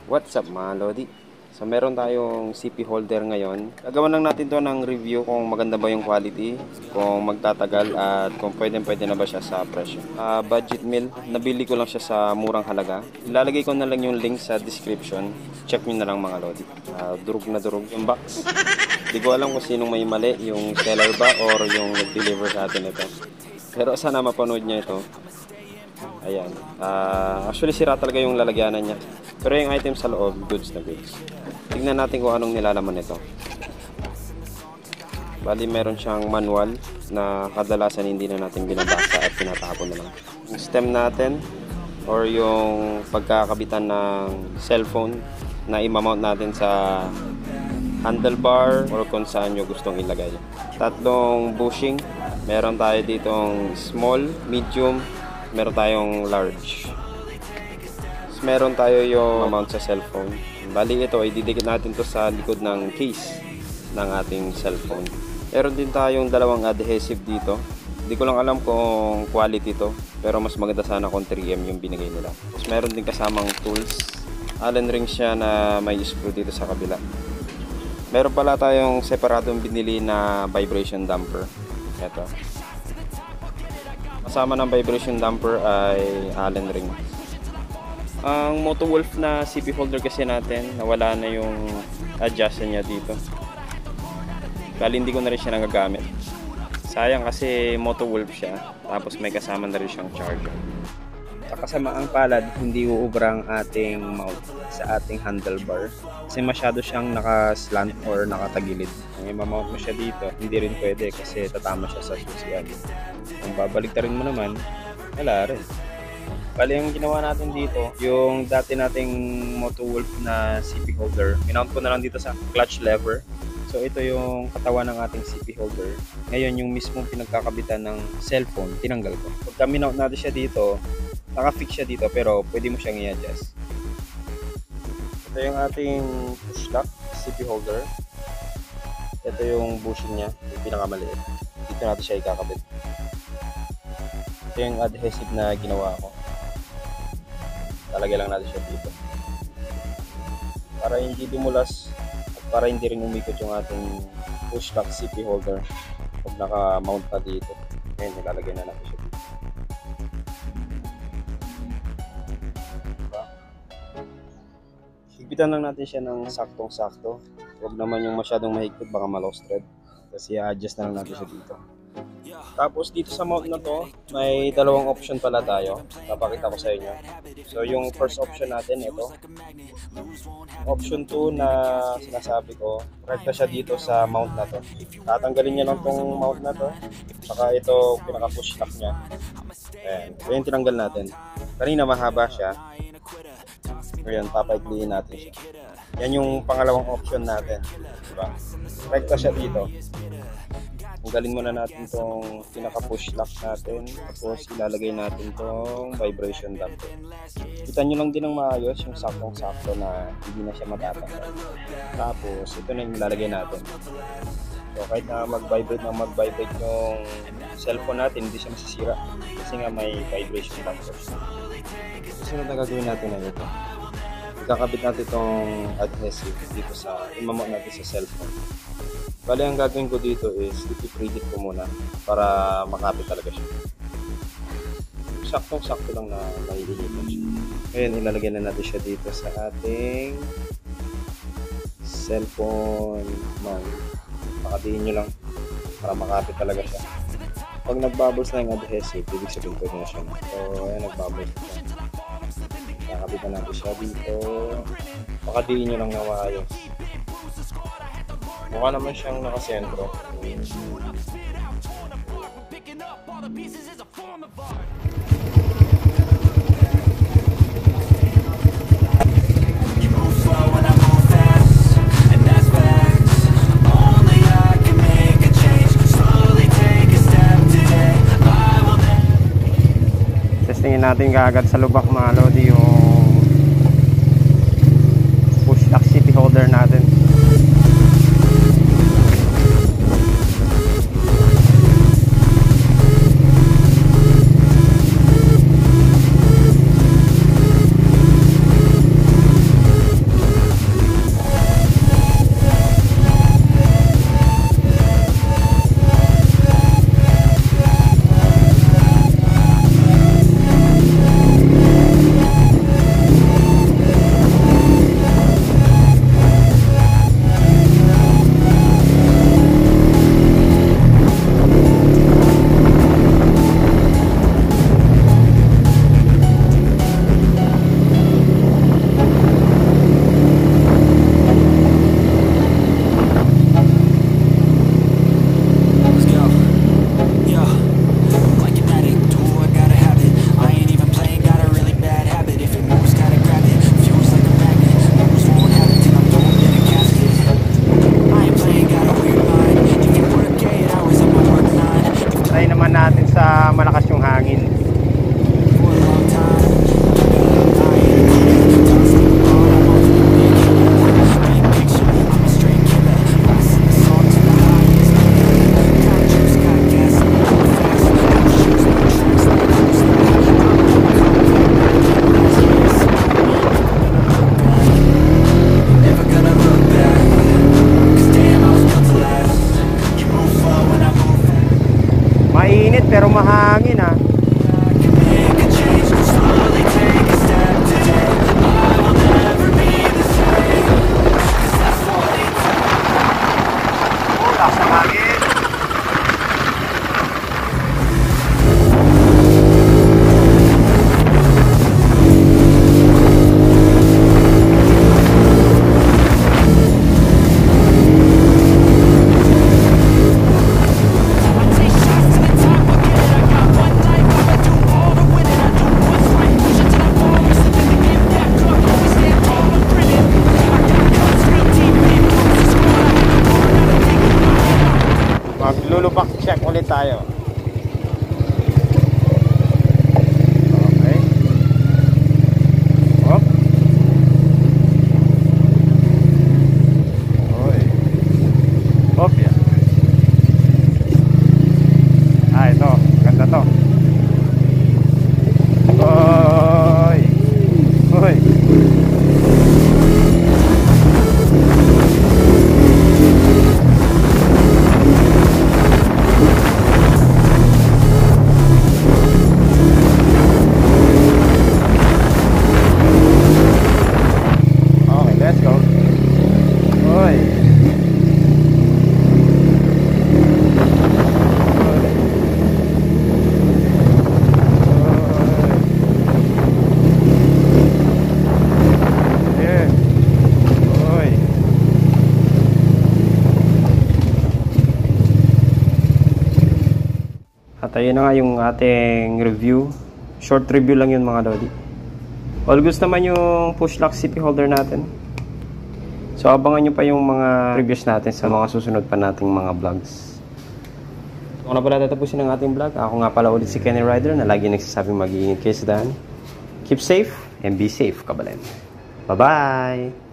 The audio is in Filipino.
What's up mga Lodi? So meron tayong CP holder ngayon. Gagawan lang natin to ng review kung maganda ba yung quality, kung magtatagal at kung pwede na ba siya sa presyo. Budget meal, nabili ko lang siya sa murang halaga. Ilalagay ko na lang yung link sa description. Check nyo na lang mga Lodi. Durog na durog yung box. Di ko alam kung sinong may mali, yung seller ba or yung nag-deliver sa atin ito. Pero sana mapanood niya ito. Ayan. Actually, sira talaga yung lalagyanan niya. Pero yung item sa loob, goods na goods. Tingnan natin kung anong nilalaman nito. Bali, meron siyang manual na kadalasan hindi na natin binabasa at tinatapon na lang. Yung stem natin or yung pagkakabitan ng cellphone na imamount natin sa handlebar or kung saan nyo gustong ilagay. Tatlong bushing. Meron tayo ditong small, medium, meron tayong large. Meron tayo yung mount sa cellphone. Bali ito, ididikit natin to sa likod ng case ng ating cellphone. Meron din tayong dalawang adhesive dito. Hindi ko lang alam kung quality to, pero mas maganda sana kung 3M yung binigay nila. Tapos meron din kasamang tools. Allen ring siya na may screw dito sa kabila. Meron pala tayong separadong binili na vibration damper. Ito. Kasama ng vibration damper ay Allen ring. Ang Motowolf na CP holder kasi natin, nawala na yung adjustment niya dito. Kali hindi ko na rin siya nagagamit. Sayang kasi Motowolf siya, tapos may kasama na rin siyang charger. Kasamaang palad, hindi uubra ang ating mount sa ating handlebar kasi masyado siyang naka-slant or nakatagilid. Kung i-mount mo siya dito, hindi rin pwede kasi tatama siya sa susian. Kung babaliktarin mo naman, wala rin. Bali, yung ginawa natin dito, yung dati nating Motowolf na CP holder, minount ko na lang dito sa clutch lever. So ito yung katawan ng ating CP holder. Ngayon yung mismong pinagkakabitan ng cellphone, tinanggal ko. Pagka minount natin siya dito, naka-fix siya dito pero pwede mo siyang i-adjust. Ito yung ating push lock CP holder. Ito yung bushing niya, yung pinakamaliit. Dito natin siya ikakabit. Ito yung adhesive na ginawa ko. Talagay lang natin siya dito para hindi dumulas at para hindi rin umikot yung ating push lock CP holder pag naka-mount na dito. Ngayon, nilalagay na natin siya dito. Diba? Higpitan lang natin siya ng saktong-sakto. Huwag naman yung masyadong mahigpit, baka ma-lost thread. Kasi i-adjust na lang natin siya dito. Tapos dito sa mount na to, may dalawang option pala tayo. Papakita ko sa inyo. So yung first option natin, ito. Option 2 na sinasabi ko, rekta siya dito sa mount na to. Tatanggalin niya lang tong mount na to. Saka ito, pinaka-push lock niya. Ayan. So yung tinanggal natin. Kanina mahaba siya. Ngayon, papaikliin natin siya. Yan yung pangalawang option natin. Diba? Rekta siya dito. Tanggalin muna natin tong pinaka-push lock natin. Tapos ilalagay natin tong vibration damper. Kita nyo lang din ng maayos yung saktong-sakto na hindi na siya matatanggal. Tapos ito na yung ilalagay natin. So kahit na mag-vibrate yung cellphone natin, hindi siya masisira. Kasi nga may vibration damper. Susunod na gagawin natin na ito. Ikakabit natin itong adhesive dito sa imamount natin sa cellphone. Bali, ang gagawin ko dito is i-preheat ko muna para makapit talaga siya. Saktong-sakto lang na maiinitan siya. Ngayon, ilalagay na natin siya dito sa ating cellphone mount. Pakadiin nyo lang para makapit talaga siya. Pag nagbubbles na yung adhesive, ibig sabihin pwede na siya. So, ayan, nagbubbles na siya. Nakabitan natin siya dito. Pakadiin nyo lang na maayos. Mukha naman siyang nakasentro. Testingin natin kaagad sa lubak mga Lodi yung push lock CP holder natin. tayo. Okay. Hop. Oy. Hop yan. Ito. Ganda to. Oy. Oy. At ayun na nga yung ating review. Short review lang yun mga lodi. All goods naman yung push lock CP holder natin. So abangan nyo pa yung mga reviews natin sa mga susunod pa nating mga vlogs. Kung na pala tatapusin ang ating vlog, ako nga pala ulit si Kenny Rider na lagi nagsasabing mag-iingat kayo sa daan. Keep safe and be safe, kabalen. Bye-bye!